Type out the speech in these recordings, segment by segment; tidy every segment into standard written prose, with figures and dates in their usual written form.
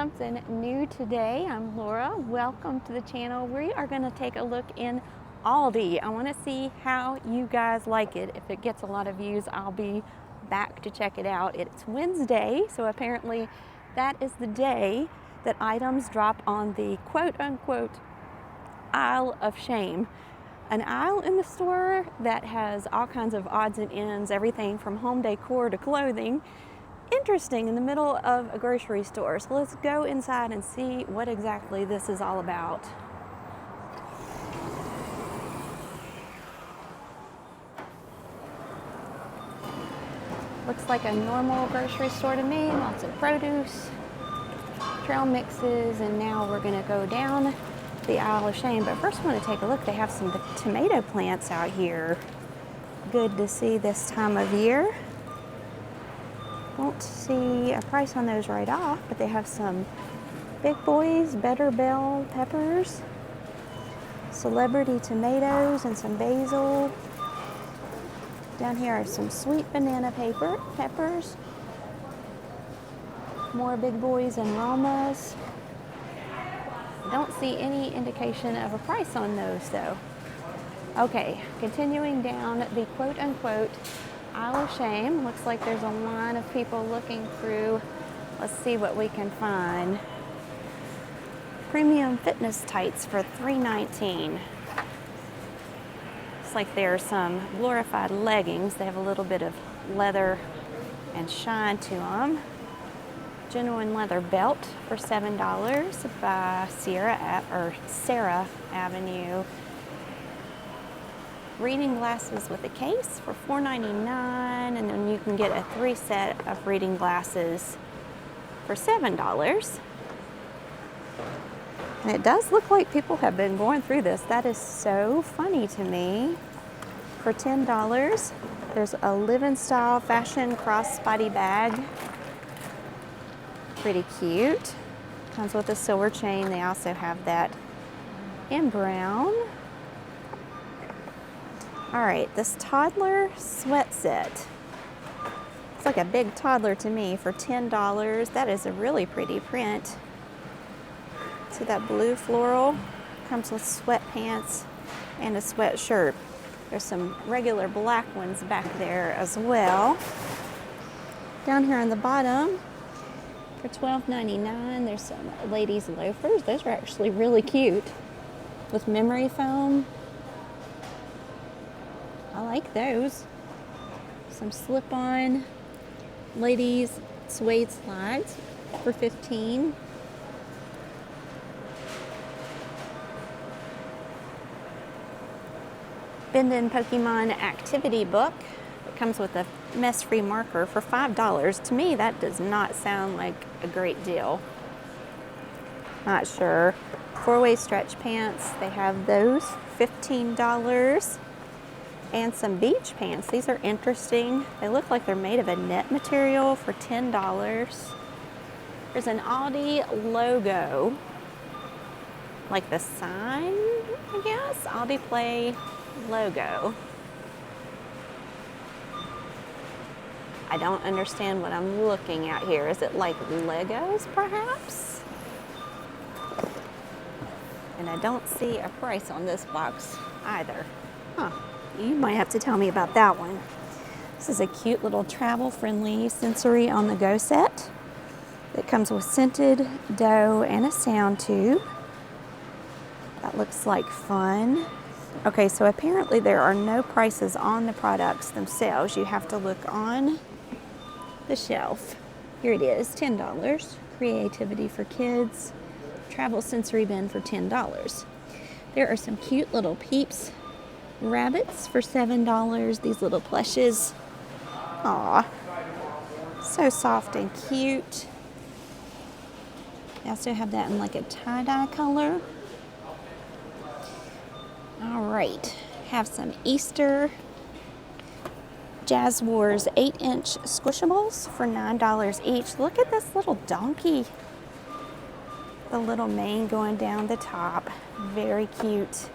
something new today. I'm Laura. Welcome to the channel. We are going to take a look in Aldi. I want to see how you guys like it. If it gets a lot of views, I'll be back to check it out. It's Wednesday, so apparently that is the day that items drop on the quote-unquote aisle of shame. An aisle in the store that has all kinds of odds and ends, everything from home decor to clothing. Interesting, in the middle of a grocery store. So let's go inside and see what exactly this is all about. Looks like a normal grocery store to me. Lots of produce, trail mixes, and now we're gonna go down the aisle of shame. But first I want to take a look. They have some tomato plants out here. Good to see this time of year. Won't see a price on those right off, but they have some big boys, better bell peppers, celebrity tomatoes, and some basil. Down here are some sweet banana peppers, more big boys and Romas. Don't see any indication of a price on those though. Okay, continuing down the quote-unquote aisle of shame. Looks like there's a line of people looking through. Let's see what we can find. Premium fitness tights for $3.19. Looks like there are some glorified leggings. They have a little bit of leather and shine to them. Genuine leather belt for $7 by Sarah Avenue. Reading glasses with a case for $4.99, and then you can get a 3 set of reading glasses for $7. And it does look like people have been going through this. That is so funny to me. For $10, there's a Live in Style fashion crossbody bag. Pretty cute. Comes with a silver chain. They also have that in brown. All right, this toddler sweat set. It's like a big toddler to me for $10. That is a really pretty print. See that blue floral? Comes with sweatpants and a sweatshirt. There's some regular black ones back there as well. Down here on the bottom, for $12.99, there's some ladies' loafers. Those are actually really cute with memory foam. I like those. Some slip-on ladies' suede slides for $15. Bendin Pokemon activity book. It comes with a mess-free marker for $5. To me, that does not sound like a great deal. Not sure. 4-way stretch pants. They have those, $15. And some beach pants. These are interesting. They look like they're made of a net material for $10. There's an Aldi logo, like the sign, I guess. Aldi Play logo. I don't understand what I'm looking at here. Is it like Legos, perhaps? And I don't see a price on this box either. Huh. You might have to tell me about that one. This is a cute little travel-friendly sensory on-the-go set. It comes with scented dough and a sound tube. That looks like fun. Okay, so apparently there are no prices on the products themselves. You have to look on the shelf. Here it is, $10. Creativity for kids. Travel sensory bin for $10. There are some cute little Peeps rabbits for $7. These little plushes. Aw, so soft and cute. They also have that in like a tie-dye color. All right, have some Easter Jazz Wars 8-inch squishables for $9 each. Look at this little donkey. The little mane going down the top. Very cute.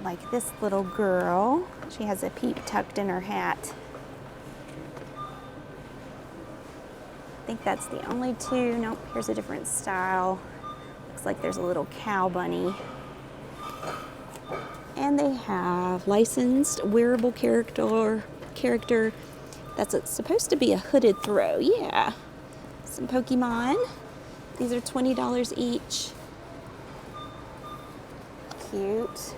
Like this little girl. She has a peep tucked in her hat. I think that's the only two. Nope, here's a different style. Looks like there's a little cow bunny. And they have licensed wearable character. That's supposed to be a hooded throw. Yeah. Some Pokemon. These are $20 each. Cute.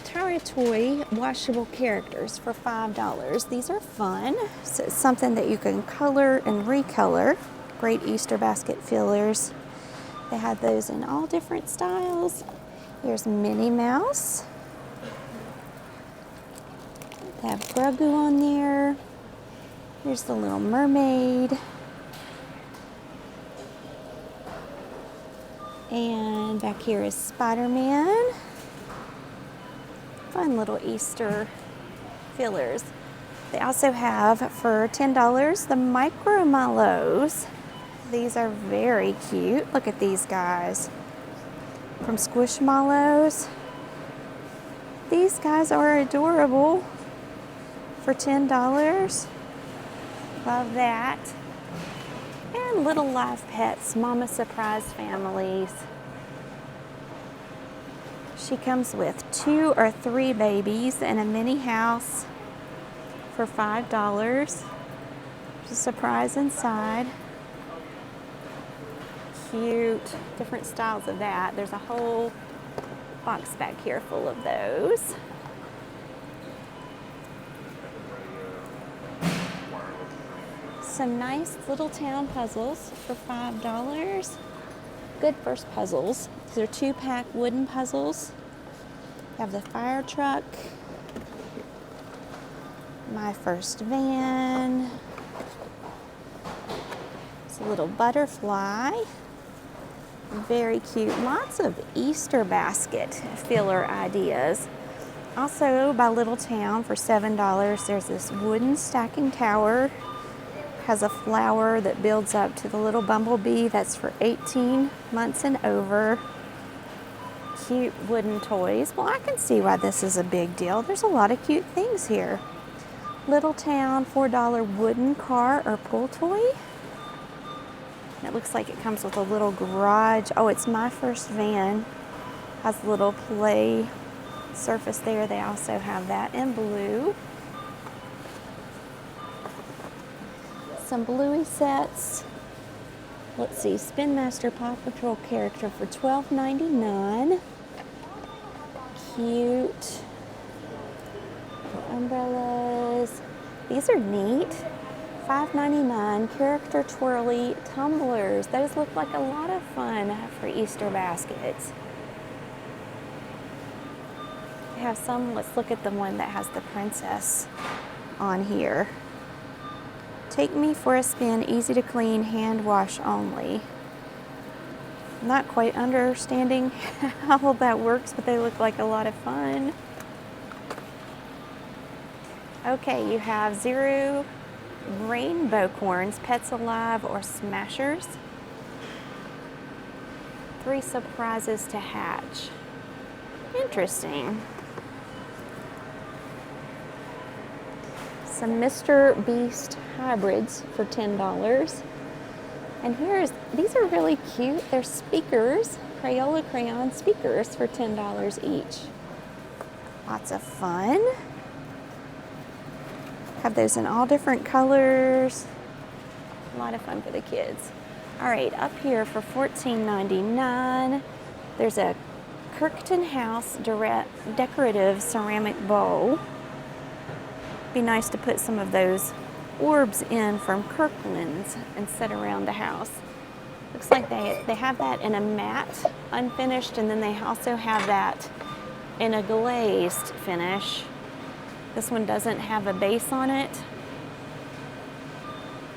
Tower Toy washable characters for $5. These are fun. So it's something that you can color and recolor. Great Easter basket fillers. They have those in all different styles. Here's Minnie Mouse. They have Grogu on there. Here's the Little Mermaid. And back here is Spider-Man. Fun little Easter fillers. They also have, for $10, the Micro Mallows. These are very cute. Look at these guys. From Squishmallows. These guys are adorable for $10. Love that. And Little Live Pets, Mama Surprise Families. She comes with 2 or 3 babies in a mini house for $5. Just a surprise inside. Cute, different styles of that. There's a whole box back here full of those. Some nice little town puzzles for $5. Good First puzzles. These are 2-pack wooden puzzles. You have the fire truck, My First Van. It's a little butterfly. Very cute. Lots of Easter basket filler ideas. Also by Little Town for $7, there's this wooden stacking tower. Has a flower that builds up to the little bumblebee. That's for 18 months and over. Cute wooden toys. Well, I can see why this is a big deal. There's a lot of cute things here. Little Town, $4 wooden car or pull toy. It looks like it comes with a little garage. Oh, it's My First Van. Has a little play surface there. They also have that in blue. Some Bluey sets. Let's see, Spin Master Paw Patrol character for $12.99. Cute. Umbrellas. These are neat. $5.99 character twirly tumblers. Those look like a lot of fun for Easter baskets. They have some, let's look at the one that has the princess on here. Take me for a spin, easy to clean, hand wash only. Not quite understanding how that works, but they look like a lot of fun. Okay, you have 0 rainbow corns, Pets Alive or Smashers. 3 surprises to hatch. Interesting. Some Mr. Beast hybrids for $10. And these are really cute. They're speakers, Crayola crayon speakers for $10 each. Lots of fun. Have those in all different colors. A lot of fun for the kids. All right, up here for $14.99, there's a Kirkton House decorative ceramic bowl. Be nice to put some of those orbs in from Kirkland's and set around the house. Looks like they have that in a matte unfinished, and then they also have that in a glazed finish. This one doesn't have a base on it.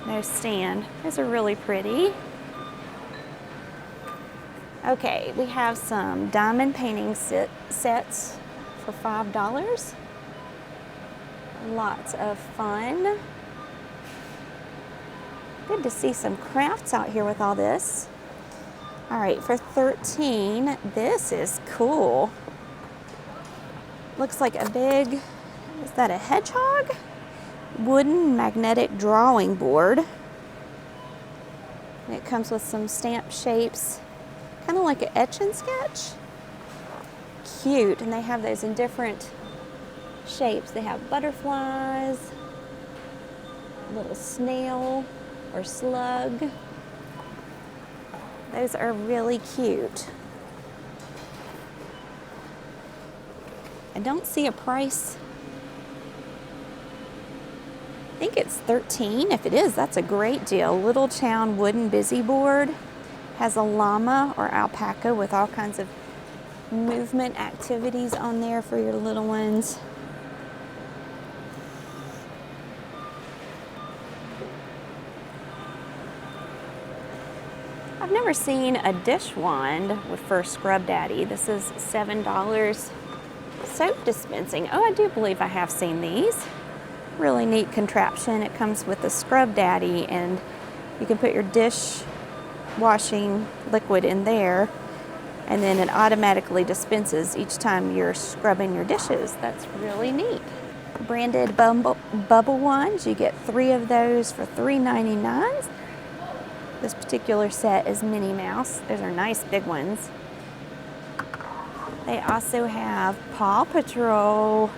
No stand. Those are really pretty. Okay, we have some diamond painting sets for $5. Lots of fun. Good to see some crafts out here with all this. All right, for $13, this is cool. Looks like a big, is that a hedgehog? Wooden magnetic drawing board. And it comes with some stamp shapes, kind of like an etch and sketch. Cute, and they have those in different shapes. They have butterflies, little snail or slug. Those are really cute. I don't see a price. I think it's $13. If it is, that's a great deal. Little Town wooden busy board. Has a llama or alpaca with all kinds of movement activities on there for your little ones. I've never seen a dish wand for Scrub Daddy. This is $7. Soap dispensing. Oh, I do believe I have seen these. Really neat contraption. It comes with the Scrub Daddy, and you can put your dish washing liquid in there, and then it automatically dispenses each time you're scrubbing your dishes. That's really neat. Branded bubble wands. You get 3 of those for $3.99. This particular set is Minnie Mouse. Those are nice big ones. They also have Paw Patrol.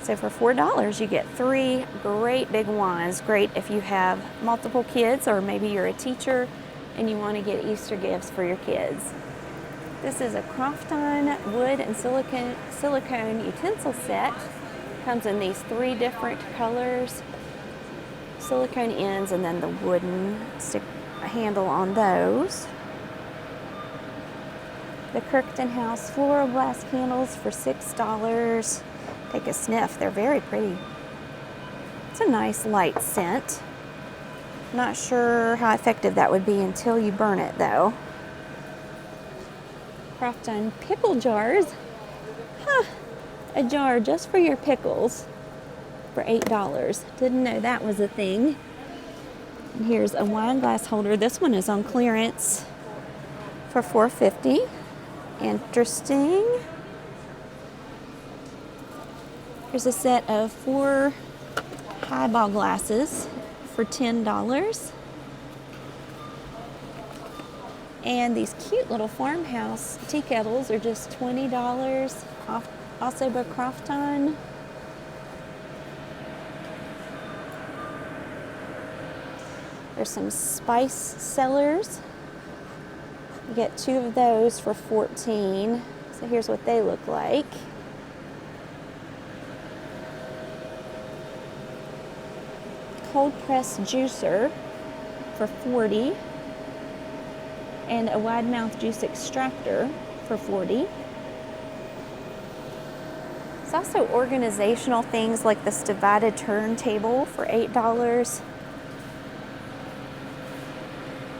So for $4, you get 3 great big wands. Great if you have multiple kids, or maybe you're a teacher and you want to get Easter gifts for your kids. This is a Crofton wood and silicone utensil set. Comes in these 3 different colors. Silicone ends and then the wooden stick handle on those. The Kirkton House floral glass candles for $6. Take a sniff, they're very pretty. It's a nice light scent. Not sure how effective that would be until you burn it though. Crofton pickle jars. Huh, a jar just for your pickles for $8. Didn't know that was a thing. And here's a wine glass holder. This one is on clearance for $4.50. Interesting. Here's a set of 4 highball glasses for $10. And these cute little farmhouse tea kettles are just $20. Also by Crofton. There's some spice cellars. You get 2 of those for $14. So here's what they look like. Cold press juicer for $40. And a wide mouth juice extractor for $40. There's also organizational things like this divided turntable for $8.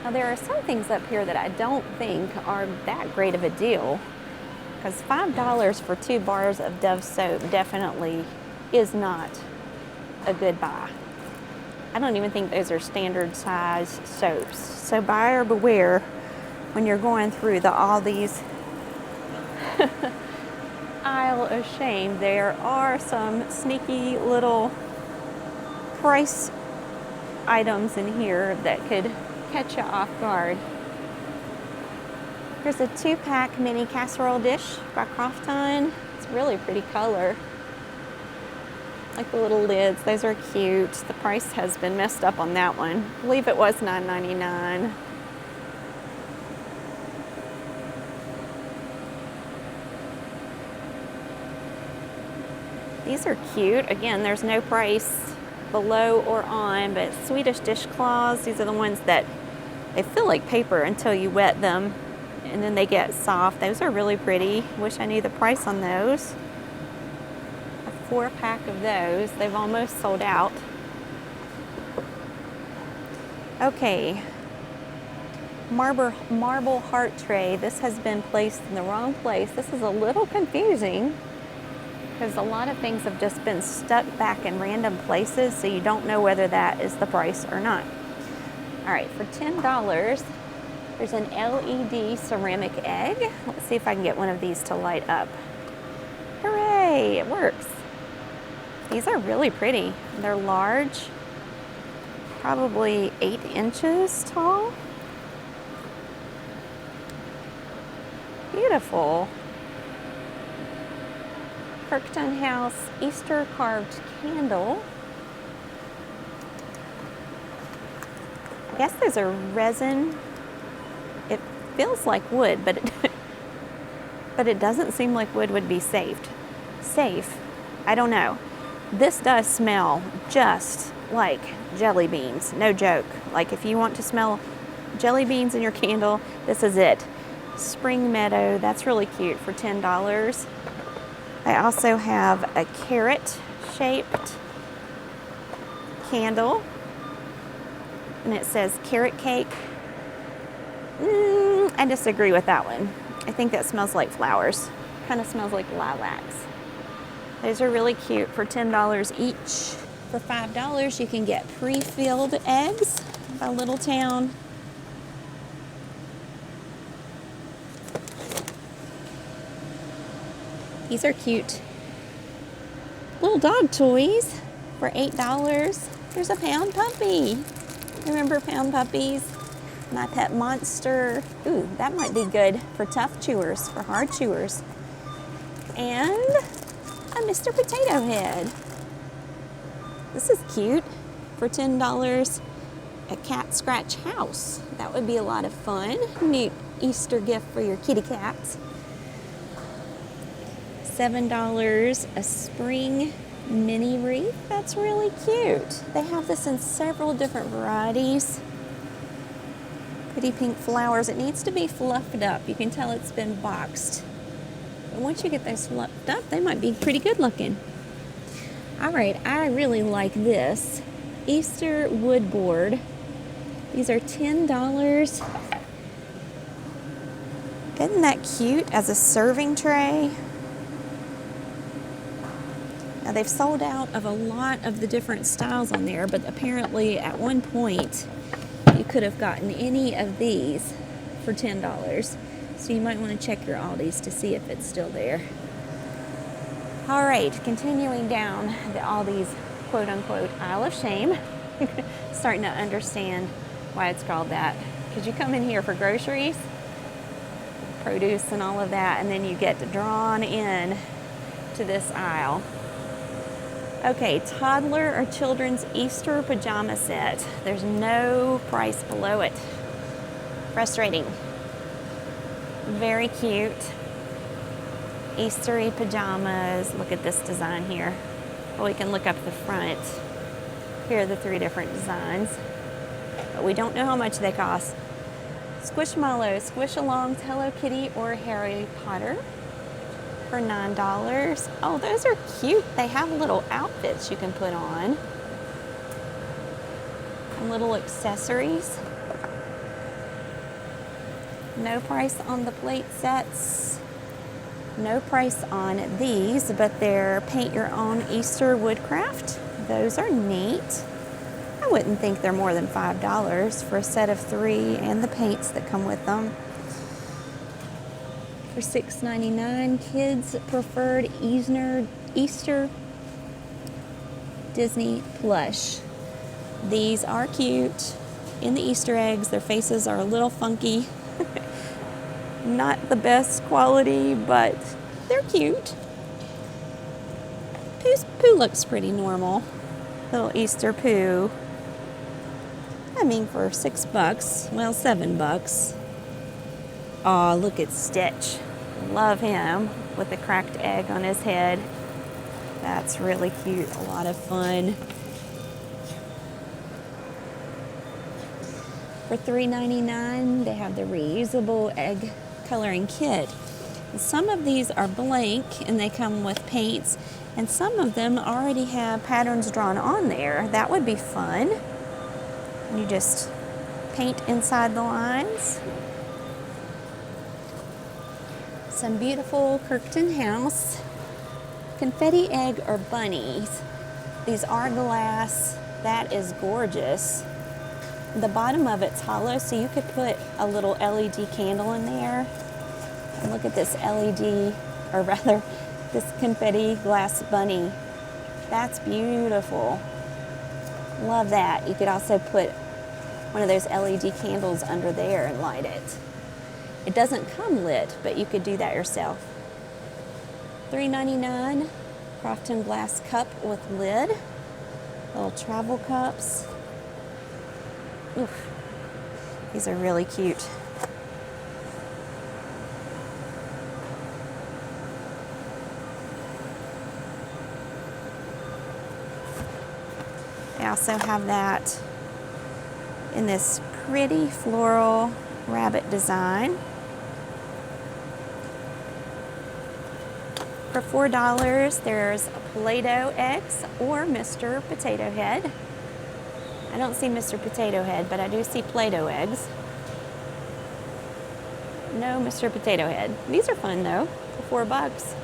Now there are some things up here that I don't think are that great of a deal, because $5 for 2 bars of Dove soap definitely is not a good buy. I don't even think those are standard size soaps. So buyer beware when you're going through the Aldi's aisle of shame. There are some sneaky little price items in here that could catch you off guard. Here's a 2-pack mini casserole dish by Crofton. It's a really pretty color. Like the little lids, those are cute. The price has been messed up on that one. I believe it was $9.99. These are cute. Again, there's no price below or on, but Swedish dishcloths, these are the ones that they feel like paper until you wet them, and then they get soft. Those are really pretty. Wish I knew the price on those. A 4-pack of those. They've almost sold out. Okay. Marble heart tray. This has been placed in the wrong place. This is a little confusing because a lot of things have just been stuck back in random places, so you don't know whether that is the price or not. All right, for $10, there's an LED ceramic egg. Let's see if I can get one of these to light up. Hooray, it works. These are really pretty. They're large. probably 8 inches tall. Beautiful. Kirkton House Easter carved candle. I guess there's a resin. It feels like wood, but it doesn't seem like wood would be safe. I don't know. This does smell just like jelly beans, no joke. Like if you want to smell jelly beans in your candle, this is it. Spring Meadow, that's really cute for $10. I also have a carrot shaped candle and it says carrot cake. I disagree with that one. I think that smells like flowers. Kind of smells like lilacs. Those are really cute for $10 each. For $5, you can get pre-filled eggs by Little Town. These are cute. Little dog toys for $8. There's a pound puppy. Remember pound puppies? My Pet Monster. Ooh, that might be good for tough chewers, for hard chewers. And a Mr. Potato Head. This is cute for $10. A cat scratch house. That would be a lot of fun. Neat Easter gift for your kitty cats. $7, a spring mini wreath. That's really cute. They have this in several different varieties. Pretty pink flowers. It needs to be fluffed up. You can tell it's been boxed. But once you get those fluffed up, they might be pretty good looking. All right, I really like this Easter wood board. These are $10. Isn't that cute as a serving tray? Now they've sold out of a lot of the different styles on there, but apparently at one point you could have gotten any of these for $10. So you might want to check your Aldis to see if it's still there. All right, continuing down the Aldi's quote-unquote aisle of shame. Starting to understand why it's called that. Because you come in here for groceries, produce and all of that, and then you get drawn in to this aisle. Okay, toddler or children's Easter pajama set. There's no price below it. Frustrating. Very cute. Eastery pajamas. Look at this design here. Well, we can look up the front. Here are the 3 different designs. But we don't know how much they cost. Squishmallows, Squish-Alongs, Hello Kitty, or Harry Potter for $9. Oh, those are cute. They have little outfits you can put on. And little accessories. No price on the plate sets. No price on these, but they're paint your own Easter woodcraft. Those are neat. I wouldn't think they're more than $5 for a set of 3 and the paints that come with them. For $6.99, kids preferred Easter Disney plush. These are cute. In the Easter eggs, their faces are a little funky. Not the best quality, but they're cute. Pooh looks pretty normal. Little Easter Pooh. I mean, for $6, well, $7. Oh, look at Stitch. Love him with the cracked egg on his head. That's really cute. A lot of fun. For $3.99, they have the reusable egg coloring kit. Some of these are blank and they come with paints, and some of them already have patterns drawn on there. That would be fun. You just paint inside the lines. Some beautiful Kirkton House confetti egg or bunnies. These are glass. That is gorgeous. The bottom of it's hollow, so you could put a little LED candle in there. And look at this LED, or rather, this confetti glass bunny. That's beautiful. Love that. You could also put one of those LED candles under there and light it. It doesn't come lit, but you could do that yourself. $3.99 Crofton glass cup with lid. Little travel cups. Oof. These are really cute. They also have that in this pretty floral rabbit design. For $4, there's Play-Doh eggs or Mr. Potato Head. I don't see Mr. Potato Head, but I do see Play-Doh eggs. No Mr. Potato Head. These are fun though, for $4.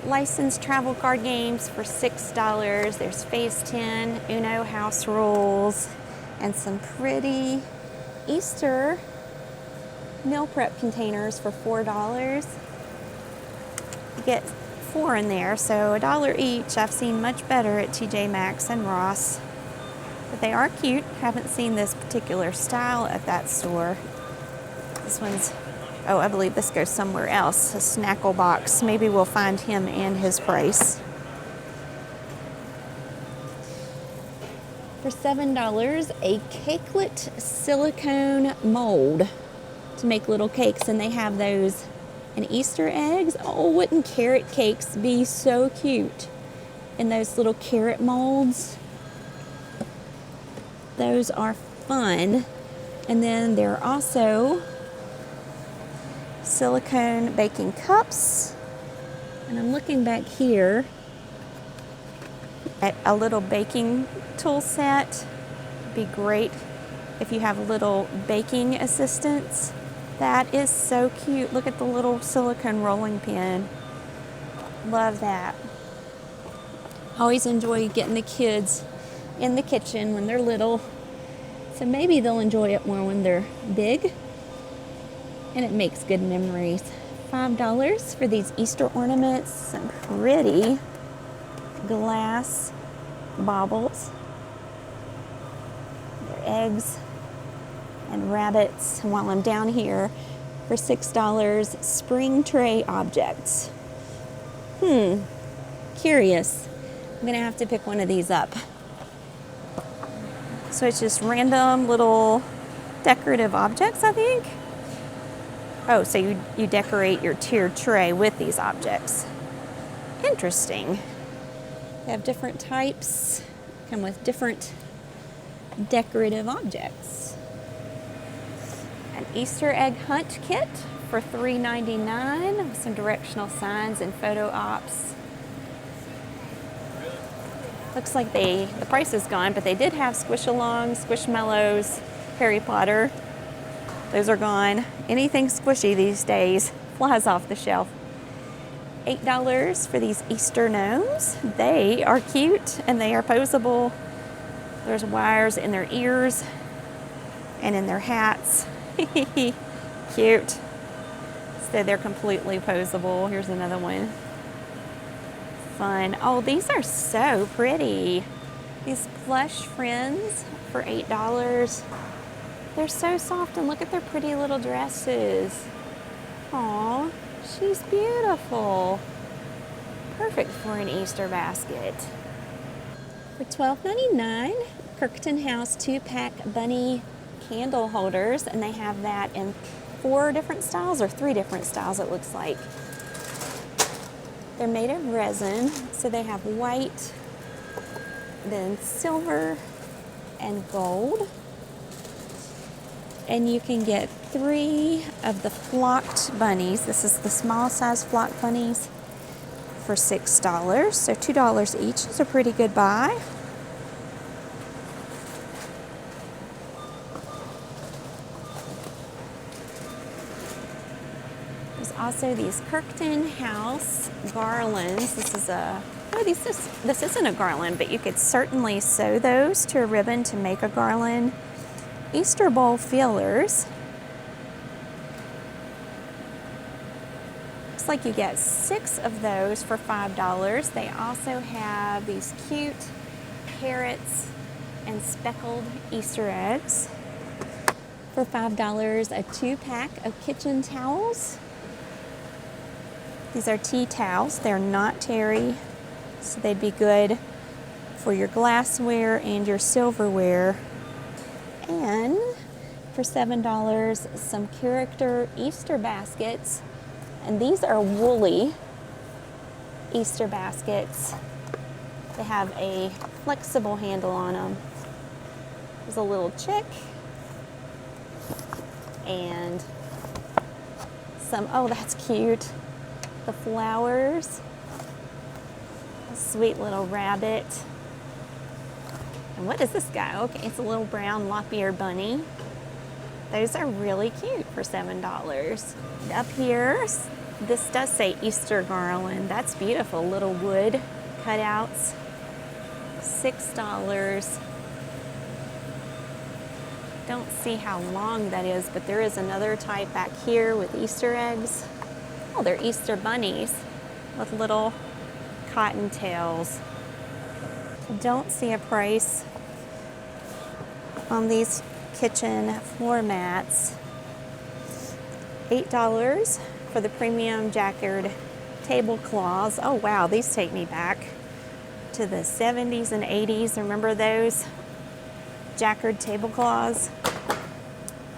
Licensed travel card games for $6. There's Phase 10, Uno House Rules, and some pretty Easter meal prep containers for $4. You get 4 in there, so $1 each. I've seen much better at TJ Maxx and Ross. But they are cute. Haven't seen this particular style at that store. This one's, oh, I believe this goes somewhere else. A Snackle box. Maybe we'll find him and his price. For $7, a cakelet silicone mold to make little cakes, and they have those and Easter eggs. Oh, wouldn't carrot cakes be so cute in those little carrot molds? Those are fun. And then there are also silicone baking cups. And I'm looking back here at a little baking tool set. Be great if you have little baking assistants. That is so cute. Look at the little silicone rolling pin. Love that. Always enjoy getting the kids in the kitchen when they're little. So maybe they'll enjoy it more when they're big. And it makes good memories. $5 for these Easter ornaments. Some pretty glass baubles. They're eggs and rabbits. And while I'm down here, for $6, spring tray objects. Curious. I'm gonna have to pick one of these up. So it's just random little decorative objects, I think. Oh, so you decorate your tiered tray with these objects. Interesting. They have different types, come with different decorative objects. An Easter egg hunt kit for $3.99 with some directional signs and photo ops. Looks like the price is gone, but they did have Squish-alongs, Squishmallows, Harry Potter. Those are gone. Anything squishy these days flies off the shelf. $8 for these Easter gnomes. They are cute and they are posable. There's wires in their ears and in their hats. Cute. So they're completely posable. Here's another one. Fun. Oh, these are so pretty. These plush friends for $8. They're so soft, and look at their pretty little dresses. Aw, she's beautiful. Perfect for an Easter basket. For $12.99, Kirkton House 2-pack bunny candle holders, and they have that in 4 different styles or 3 different styles, it looks like. They're made of resin, so they have white, then silver, and gold. And you can get 3 of the flocked bunnies. This is the small size flocked bunnies for $6. So $2 each is a pretty good buy. There's also these Kirkton House garlands. This is a, oh, this isn't a garland, but you could certainly sew those to a ribbon to make a garland. Easter bowl fillers. Looks like you get 6 of those for $5. They also have these cute parrots and speckled Easter eggs for $5. A 2-pack of kitchen towels. These are tea towels. They're not terry, so they'd be good for your glassware and your silverware. And for $7, some character Easter baskets. And these are woolly Easter baskets. They have a flexible handle on them. There's a little chick and some, oh, that's cute. The flowers, a sweet little rabbit. And what is this guy? Okay, it's a little brown lop-eared bunny. Those are really cute for $7. Up here, this does say Easter garland. That's beautiful. Little wood cutouts, $6. Don't see how long that is, but there is another type back here with Easter eggs. Oh, they're Easter bunnies with little cotton tails. Don't see a price on these kitchen floor mats. $8 for the premium jacquard tablecloths. Oh wow, these take me back to the 70s and 80s. Remember those jacquard tablecloths?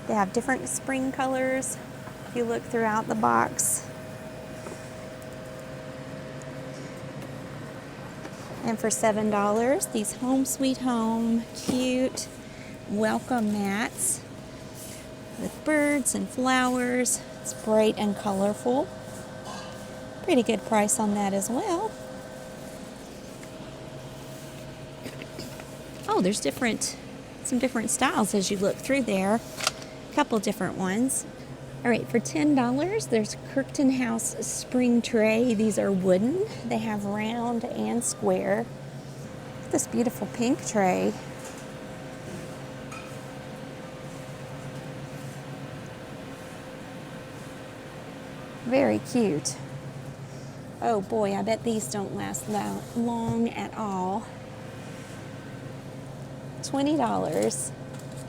They have different spring colors if you look throughout the box. And for $7, these Home Sweet Home cute welcome mats with birds and flowers. It's bright and colorful. Pretty good price on that as well. Oh, there's some different styles as you look through there. A couple different ones. All right, for $10, there's Kirkton House spring tray. These are wooden. They have round and square. Look at this beautiful pink tray. Very cute. Oh boy, I bet these don't last long at all. $20.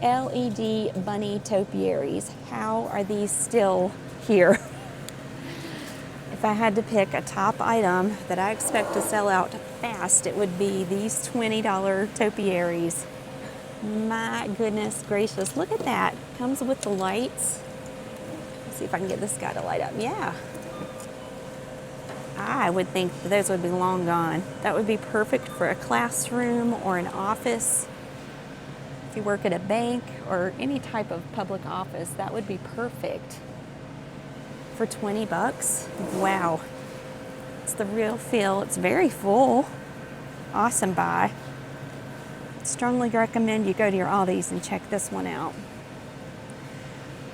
LED bunny topiaries. How are these still here? If I had to pick a top item that I expect to sell out fast, it would be these $20 topiaries. My goodness gracious, look at that. Comes with the lights. Let's see if I can get this guy to light up. Yeah. I would think that those would be long gone. That would be perfect for a classroom or an office. If you work at a bank or any type of public office, that would be perfect for 20 bucks. Wow. It's the real feel. It's very full. Awesome buy. Strongly recommend you go to your Aldi's and check this one out.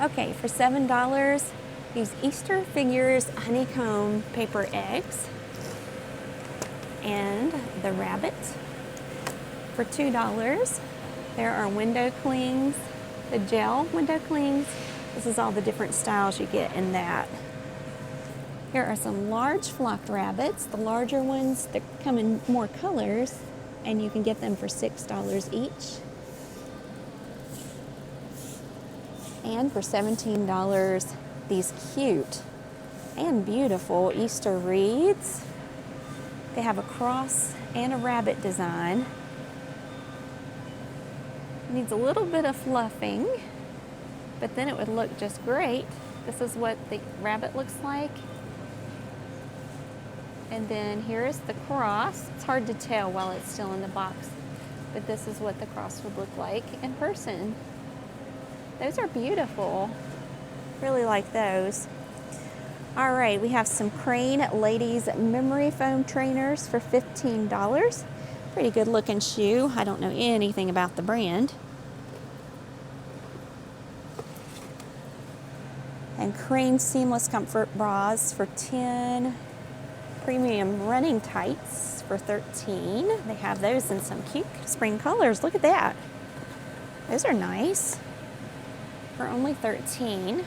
Okay, for $7, these Easter figures honeycomb paper eggs and the rabbit. For $2, there are window clings, the gel window clings. This is all the different styles you get in that. Here are some large flocked rabbits. The larger ones, they come in more colors, and you can get them for $6 each. And for $17, these cute and beautiful Easter wreaths. They have a cross and a rabbit design. Needs a little bit of fluffing, but then it would look just great. This is what the rabbit looks like. And then here is the cross. It's hard to tell while it's still in the box, but this is what the cross would look like in person. Those are beautiful. Really like those. All right, we have some Crane ladies memory foam trainers for $15. Pretty good looking shoe. I don't know anything about the brand. And Crane seamless comfort bras for $10. Premium running tights for $13. They have those in some cute spring colors. Look at that. Those are nice. For only $13.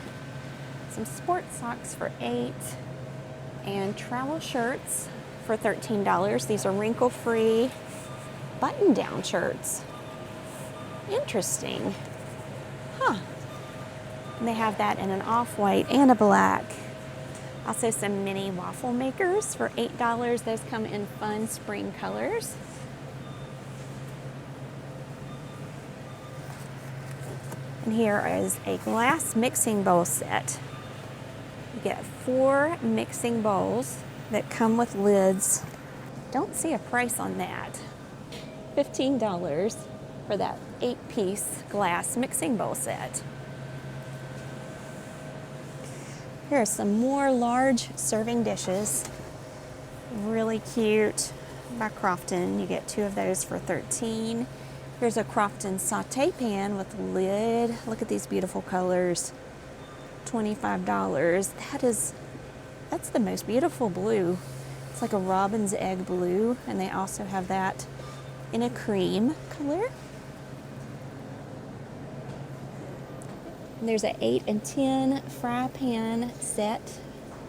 Some sports socks for $8. And travel shirts for $13. These are wrinkle-free button-down shirts. Interesting. Huh. And they have that in an off-white and a black. Also some mini waffle makers for $8. Those come in fun spring colors. And here is a glass mixing bowl set. You get 4 mixing bowls that come with lids. Don't see a price on that. $15 for that 8-piece glass mixing bowl set. Here are some more large serving dishes. Really cute by Crofton. You get 2 of those for $13. Here's a Crofton saute pan with a lid. Look at these beautiful colors. $25. That's the most beautiful blue. It's like a robin's egg blue, and they also have that in a cream color. And there's an 8 and 10 fry pan set,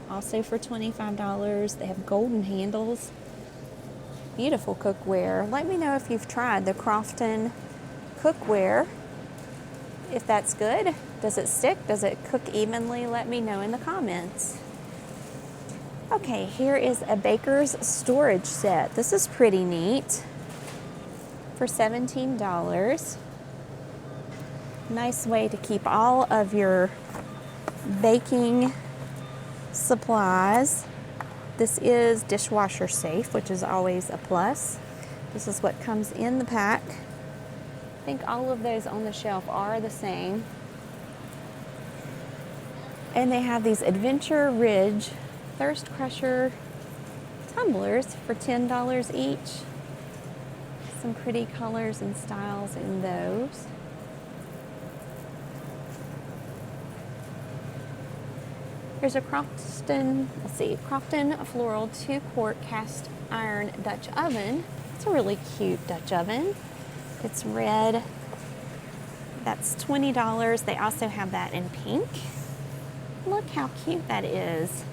also for $25. They have golden handles. Beautiful cookware. Let me know if you've tried the Crofton cookware. If that's good. Does it stick? Does it cook evenly? Let me know in the comments. Okay, here is a baker's storage set. This is pretty neat for $17. Nice way to keep all of your baking supplies. This is dishwasher safe, which is always a plus. This is what comes in the pack. I think all of those on the shelf are the same. And they have these Adventure Ridge Thirst Crusher tumblers for $10 each. Some pretty colors and styles in those. Here's a Crofton Floral 2-quart cast iron Dutch oven. It's a really cute Dutch oven. It's red. That's $20. They also have that in pink. Look how cute that is.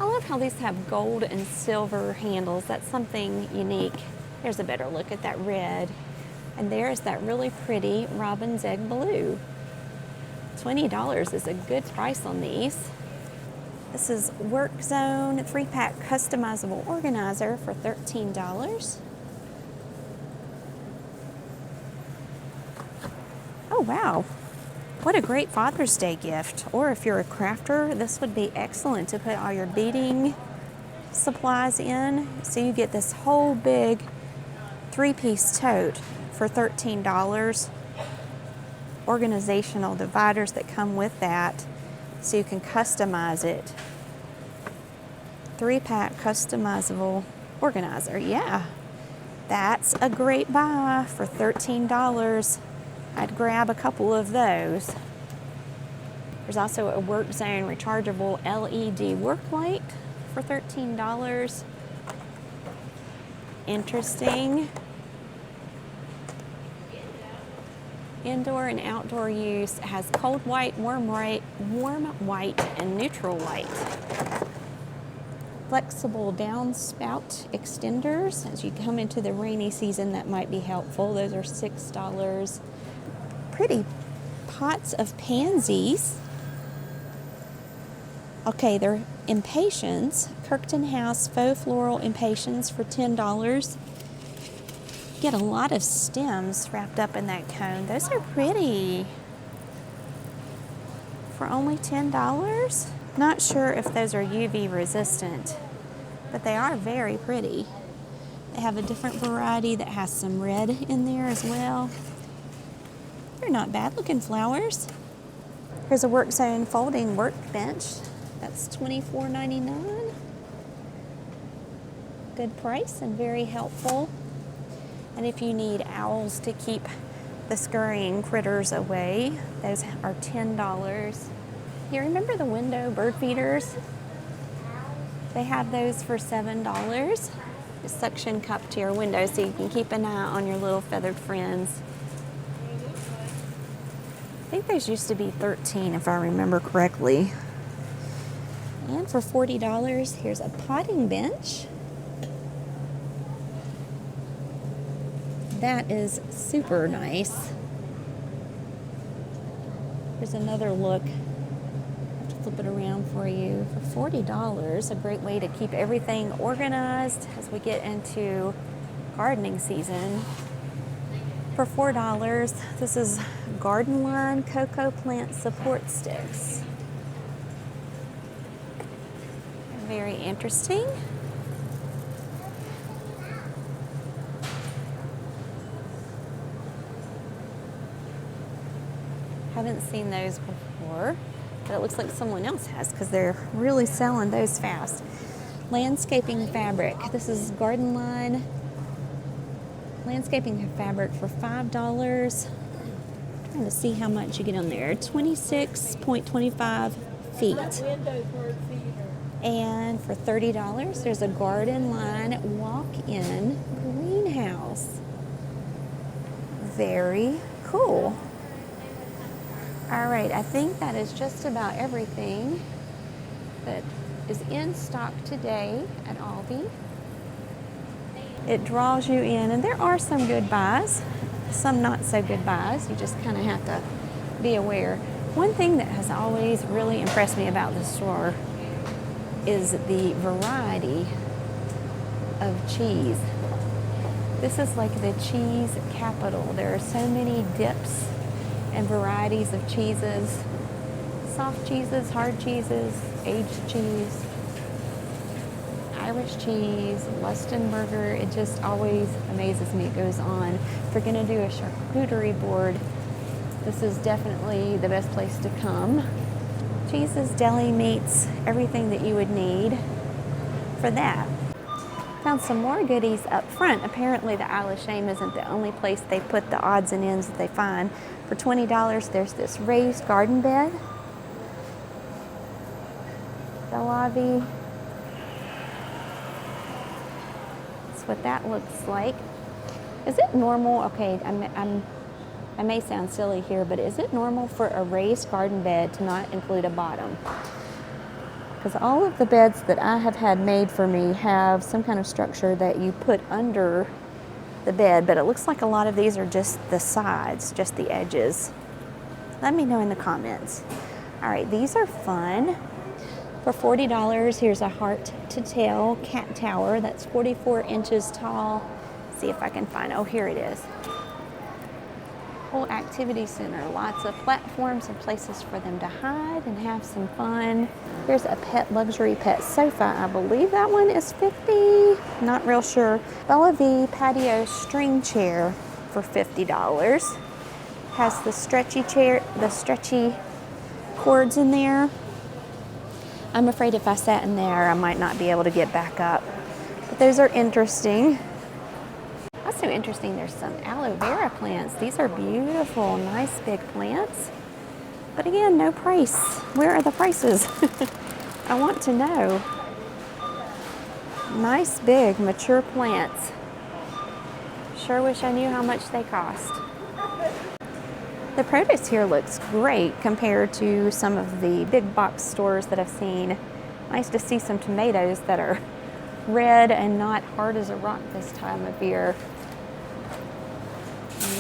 I love how these have gold and silver handles. That's something unique. There's a better look at that red. And there's that really pretty robin's egg blue. $20 is a good price on these. This is Work Zone 3-pack customizable organizer for $13. Oh wow, what a great Father's Day gift. Or if you're a crafter, this would be excellent to put all your beading supplies in. So you get this whole big 3-piece tote for $13. Organizational dividers that come with that, so you can customize it. 3-pack customizable organizer. Yeah, that's a great buy for $13. I'd grab a couple of those. There's also a Work Zone rechargeable LED work light for $13. Interesting. Indoor and outdoor use. Has cold white, warm white, and neutral white. Flexible downspout extenders. As you come into the rainy season, that might be helpful. Those are $6. Pretty pots of pansies. Okay, they're impatiens. Kirkton House faux floral impatiens for $10. Get a lot of stems wrapped up in that cone. Those are pretty. For only $10. Not sure if those are UV resistant, but they are very pretty. They have a different variety that has some red in there as well. They're not bad looking flowers. Here's a Work Zone folding workbench. That's $24.99. Good price and very helpful. And if you need owls to keep the scurrying critters away, those are $10. You remember the window bird feeders? They have those for $7. A suction cup to your window so you can keep an eye on your little feathered friends. I think those used to be $13 if I remember correctly. And for $40, here's a potting bench. That is super nice. Here's another look. I have to flip it around for you. For $40, a great way to keep everything organized as we get into gardening season. For $4, this is Garden Line Cocoa Plant Support Sticks. Very interesting. Haven't seen those before, but it looks like someone else has because they're really selling those fast. Landscaping fabric. This is Garden Line landscaping fabric for $5. Trying to see how much you get on there. 26.25 feet. And for $30, there's a Garden Line walk-in greenhouse. Very cool. All right, I think that is just about everything that is in stock today at Aldi. It draws you in, and there are some good buys, some not so good buys. You just kind of have to be aware. One thing that has always really impressed me about this store is the variety of cheese. This is like the cheese capital. There are so many dips and varieties of cheeses, soft cheeses, hard cheeses, aged cheese, Irish cheese, Lustenberger. It just always amazes me. It goes on. If you're gonna do a charcuterie board, this is definitely the best place to come. Cheeses, deli meats, everything that you would need for that. Found some more goodies up front. Apparently the Isle of Shame isn't the only place they put the odds and ends that they find. For $20, there's this raised garden bed. Bellavi. That's what that looks like. Is it normal? Okay, I may sound silly here, but is it normal for a raised garden bed to not include a bottom? Because all of the beds that I have had made for me have some kind of structure that you put under the bed, but it looks like a lot of these are just the sides, just the edges. Let me know in the comments. All right, these are fun. For $40, here's a heart to tail cat tower that's 44 inches tall. See if I can find, oh, here it is. Whole activity center, lots of platforms and places for them to hide and have some fun. Here's a luxury pet sofa. I believe that one is $50, not real sure. Bellavi patio string chair for $50. Has the stretchy chair, the stretchy cords in there. I'm afraid if I sat in there, I might not be able to get back up. But those are interesting. Also interesting, there's some aloe vera plants. These are beautiful, nice big plants. But again, no price. Where are the prices? I want to know. Nice big mature plants. Sure wish I knew how much they cost. The produce here looks great compared to some of the big box stores that I've seen. Nice to see some tomatoes that are red and not hard as a rock this time of year.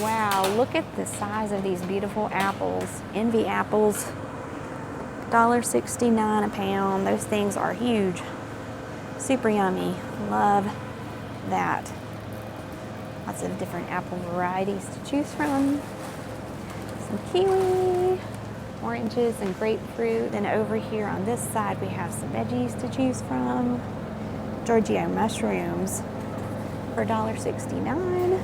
Wow, look at the size of these beautiful apples. Envy apples, $1.69 a pound. Those things are huge. Super yummy. Love that. Lots of different apple varieties to choose from. Some kiwi, oranges and grapefruit. And over here on this side we have some veggies to choose from. Giorgio mushrooms for $1.69.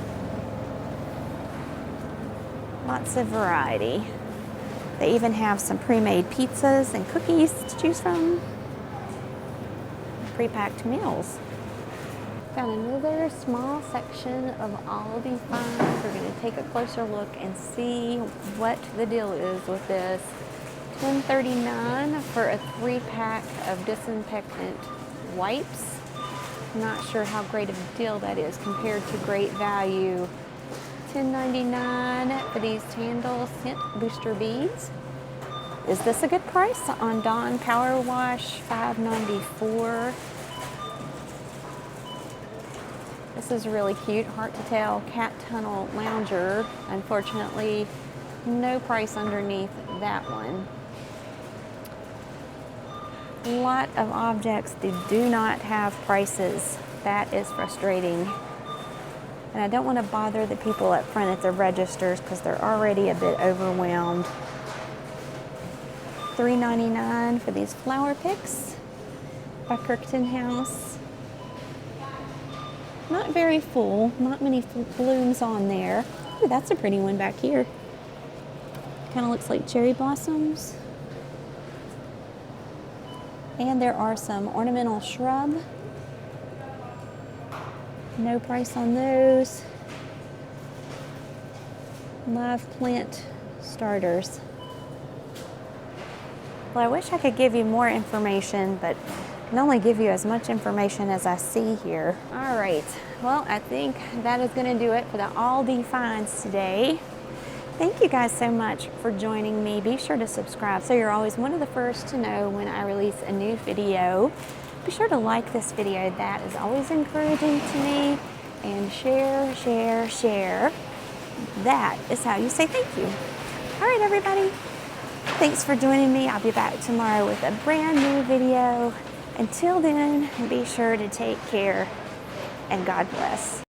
Lots of variety. They even have some pre-made pizzas and cookies to choose from. Pre-packed meals. Found another small section of Aldi finds. We're going to take a closer look and see what the deal is with this. $10.39 for a 3-pack of disinfectant wipes. Not sure how great of a deal that is compared to great value. $10.99 for these Candle scent booster beads. Is this a good price on Dawn Power Wash? $5.94. This is really cute, Heart to Tail Cat Tunnel Lounger. Unfortunately, no price underneath that one. A lot of objects that do not have prices. That is frustrating. And I don't want to bother the people up front at the registers because they're already a bit overwhelmed. $3.99 for these flower picks by Kirkton House. Not very full, not many blooms on there. Ooh, that's a pretty one back here. Kind of looks like cherry blossoms. And there are some ornamental shrub. No price on those. Live plant starters. Well, I wish I could give you more information, but I can only give you as much information as I see here. All right, well, I think that is gonna do it for the Aldi finds today. Thank you guys so much for joining me. Be sure to subscribe so you're always one of the first to know when I release a new video. Be sure to like this video. That is always encouraging to me. And share, share, share. That is how you say thank you. All right, everybody. Thanks for joining me. I'll be back tomorrow with a brand new video. Until then, be sure to take care and God bless.